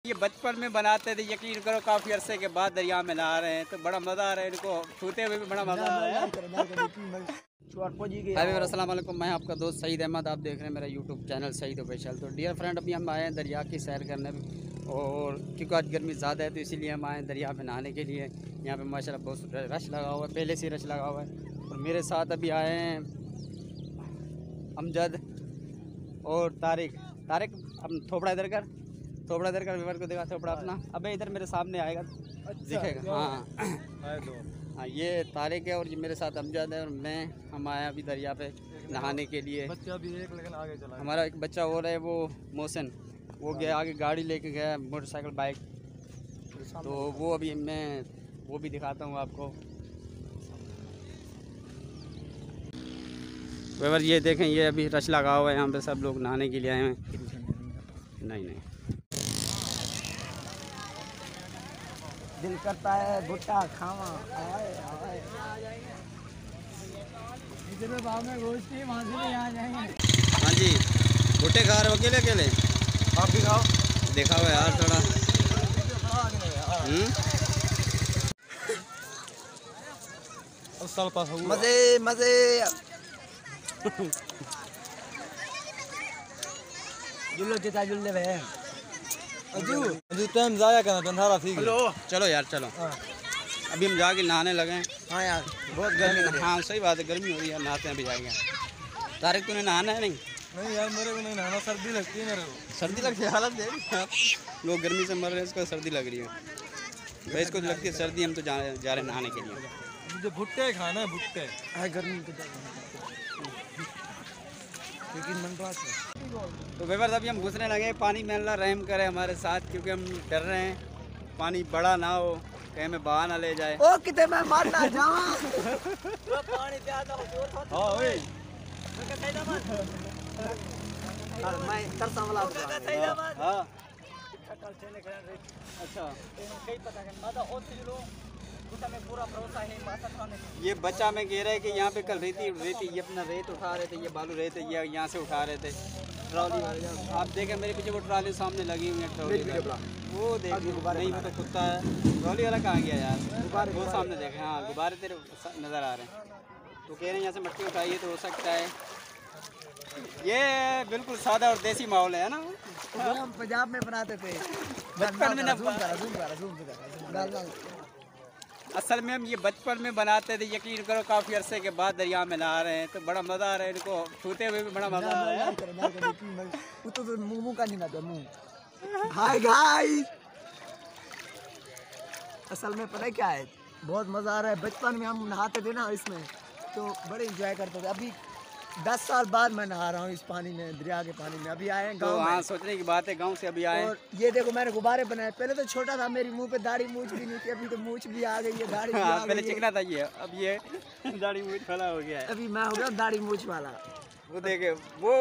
ये बचपन में बनाते थे, यकीन करो काफ़ी अरसे के बाद दरिया में नहा रहे हैं तो बड़ा मज़ा आ रहा है, इनको छूते हुए भी बड़ा मज़ा आ रहा है। अस्सलाम वालेकुम, मैं आपका दोस्त सईद अहमद, आप देख रहे हैं मेरा यूट्यूब चैनल सईद ऑफिशियल। तो डियर फ्रेंड, अभी हम आए हैं दरिया की सैर करने और क्योंकि आज गर्मी ज़्यादा है तो इसीलिए हम आए हैं दरिया में नहाने के लिए। यहाँ पे माशाल्लाह बहुत रश लगा हुआ है, पहले से रश लगा हुआ है। और मेरे साथ अभी आए हैं अमजद और तारिक। अब थोपड़ा इधर कर व्यवहार को देखा, थोपड़ा अपना अबे इधर मेरे सामने आएगा, दिखेगा। हाँ हाँ, ये तारिक है और ये मेरे साथ अमजद है और हम आए अभी दरिया पे नहाने के लिए। बच्चा भी एक लेकिन आगे चला, हमारा एक बच्चा और है, वो मोहसिन, वो गया आगे गाड़ी लेके गया, मोटरसाइकिल बाइक। तो वो अभी मैं वो भी दिखाता हूँ आपको। व्यवहार ये देखें, ये अभी रश लगा हुआ है, यहाँ पे सब लोग नहाने के लिए आए हैं। नहीं दिल करता है भुट्टा खावा। गोश्ती वहाँ से यहाँ जाएंगे। हाँ जी, भुट्टे खा रहे हो अकेले अकेले? आप भी खाओ, देखा हुआ यार थोड़ा। मजे मजे। जुल्लो चिता जुल्ले भाई अजू टाइम ज़ाया करना बंधारा ठीक है। चलो यार चलो, अभी हम जाके नहाने लगे हैं। हाँ यार बहुत गर्मी है। हाँ सही बात है, गर्मी हो रही है, नहाते हैं अभी जाएंगे। तारिक तूने नहाना है? नहीं यार मेरे को नहीं नहाना, सर्दी लगती है मेरे को। सर्दी लगती है, हालत देख लोग गर्मी से मर रहे हैं, इसको सर्दी लग रही है भाई, इसको लगती है सर्दी। हम तो जा रहे हैं नहाने के लिए। मुझे भुट्टे खाना है, भुट्टे गर्मी तो व्यवहार अभी हम घुसने लगे। पानी में अल्लाह रहम करे हमारे साथ, क्योंकि हम डर रहे हैं पानी बड़ा ना हो, कहीं में बहा ना ले जाए। ओ कितने मैं मारना जाऊं पानी ज्यादा हो जोर था। हां ओए मैं तरसा वाला हां अच्छा कई पता है मादा और लोग में पूरा भरोसा है। ये बच्चा में कह रहा है कि यहाँ पे कल रेती ये अपना रेत उठा रहे थे, ये बालू रेत ये यहाँ से उठा रहे थे ट्रॉली वाले। आप देखें मेरे पीछे वो ट्रॉली सामने लगी हुई है, ट्रॉली वो देखिए। नहीं वो तो कुत्ता है, ट्रॉली वाला कहाँ गया यार? वो सामने देखें, हाँ गुब्बारे तेरे नज़र आ रहे हैं। तो कह रहे हैं यहाँ से मिट्टी उठाइए तो हो सकता है। ये बिल्कुल सादा और देसी माहौल है ना, हम पंजाब में बनाते थे बचपन में। असल में हम ये बचपन में बनाते थे, यकीन करो काफ़ी अरसे के बाद दरिया में नहा रहे हैं तो बड़ा मज़ा आ रहा है, इनको छूते हुए भी बड़ा मज़ा आ रहा है। तो मुंह का नहीं ना मुंह। हाय गाइस, असल में पता है क्या है, बहुत मज़ा आ रहा है। बचपन में हम नहाते थे ना इसमें, तो बड़े इंजॉय करते थे। अभी 10 साल बाद मैं नहा रहा हूँ इस पानी में, दरिया के पानी में। अभी आए हैं गाँव। हाँ सोचने की बात है, गांव से अभी आए। और ये देखो मैंने गुब्बारे बनाए। पहले तो छोटा था, मेरी मुंह पे दाढ़ी मूछ भी नहीं थी, अभी तो मूछ भी आ गई है, दाढ़ी भी आ गई। पहले चिकना था ये, अब ये दाढ़ी मूछ वाला हो गया है। अभी मैं हो गया दाढ़ी मूछ वाला। वो देखे वो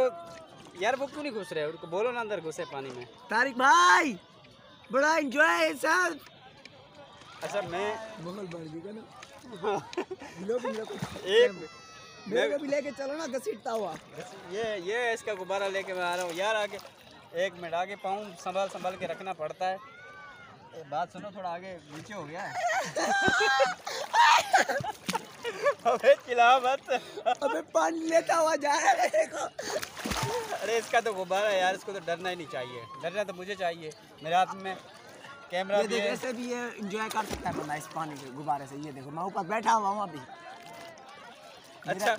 यार, वो क्यों नहीं घुस रहे? उनको बोलो ना अंदर घुसे पानी में। तारिक भाई बड़ा एंजॉय है सर। अच्छा मैं मंगल बढ़ गया ना मेरे को भी लेके चलो ना घसीटता हुआ। ये इसका गुब्बारा लेके मैं आ रहा हूँ यार। आगे 1 मिनट आगे पाँव संभाल के रखना पड़ता है। बात सुनो, थोड़ा आगे नीचे हो गया है। अबे चिल्ला मत, अबे पानी लेता हुआ जा रहा है देखो। अरे इसका तो गुब्बारा है यार, इसको तो डरना ही नहीं चाहिए। डरना तो मुझे चाहिए, मेरे हाथ में कैमरा भी है। ऐसे भी ये एंजॉय कर सकता है बंदा इस पानी के गुब्बारे से। ये देखो मैं ऊपर बैठा हुआ हूँ अभी। अच्छा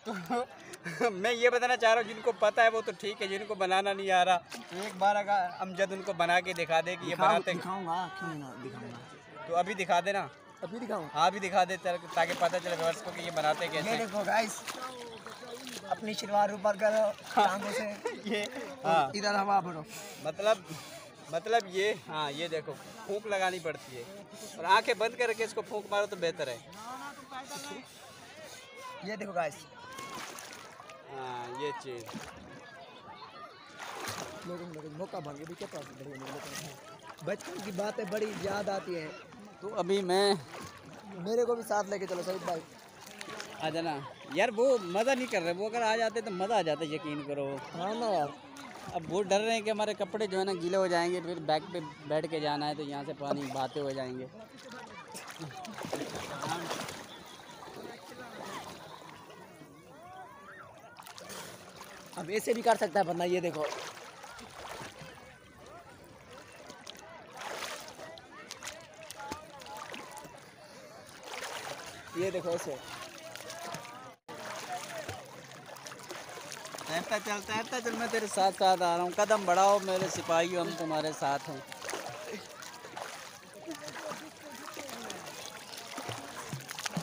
तो मैं ये बताना चाह रहा हूँ, जिनको पता है वो तो ठीक है, जिनको बनाना नहीं आ रहा एक बार अगर अमजद उनको बना के दिखा दे कि ये बनाते हैं। दिखाऊंगा, क्यों ना दिखाऊंगा। तो अभी दिखा देना। अभी दिखाऊं? हाँ अभी दिखा दे ताकि पता चले व्यूअर्स को कि ये बनाते कैसे। ये देखो गाइस, अपनी शलवार ऊपर करो टांगों से। ये हाँ इधर हवा भरो। मतलब ये हाँ, ये देखो फूंक लगानी पड़ती है और आंखें बंद करके इसको फूंक मारो तो बेहतर है। ये देखो गाइस, हाँ ये चीज़ लोगों मौका भाग के भी क्या बचपन की बातें बड़ी याद आती हैं। तो अभी मेरे को भी साथ लेके चलो सईद भाई। आ जाना यार, वो मज़ा नहीं कर रहे, वो अगर आ जाते तो मज़ा आ जाता, यकीन करो। हाँ ना यार, अब वो डर रहे हैं कि हमारे कपड़े जो है ना गीले हो जाएंगे, फिर बैग पे बैठ के जाना है तो यहाँ से पानी बहाते हुए जाएंगे। अब ऐसे भी कर सकता है बंदा, ये देखो। ये देखो ऐसे तैरता चल, मैं तेरे साथ साथ आ रहा हूँ। कदम बढ़ाओ मेरे सिपाही, हम तुम्हारे साथ हैं।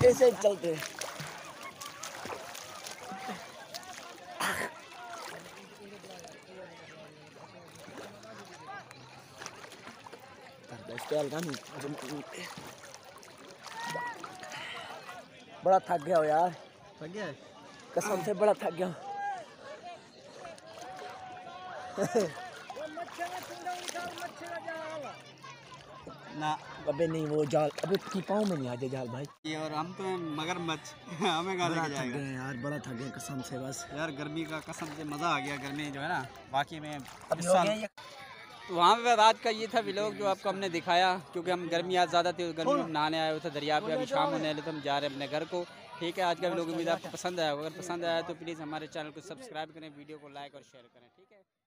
ऐसे ही चलते हैं। बड़ा थक गया हो यार, थक गया है? कसम से बड़ा थक गया। ना अबे नहीं, वो जाल अबे की पाँव में नहीं आते जाल भाई। ये और हम तो मगरमच्छ हमें कहाँ बड़ा लेके थक जाएगा गए यार, बड़ा थक गए कसम से। बस यार, गर्मी का कसम से मज़ा आ गया। गर्मी जो है ना वाकई में अभी इस हो साल। गया ये। तो वहाँ पे आज का ये था व्लॉग जो आपको हमने दिखाया, क्योंकि हम गर्मी आज ज़्यादा थी, गर्मी में नहाने आए हुए थे दरिया पे। अभी शाम होने वाली तो हम जा रहे हैं अपने घर को। ठीक है, आज का व्लॉग उम्मीद आपको पसंद आया। अगर पसंद आया तो प्लीज़ हमारे चैनल को सब्सक्राइब करें, वीडियो को लाइक और शेयर करें। ठीक है।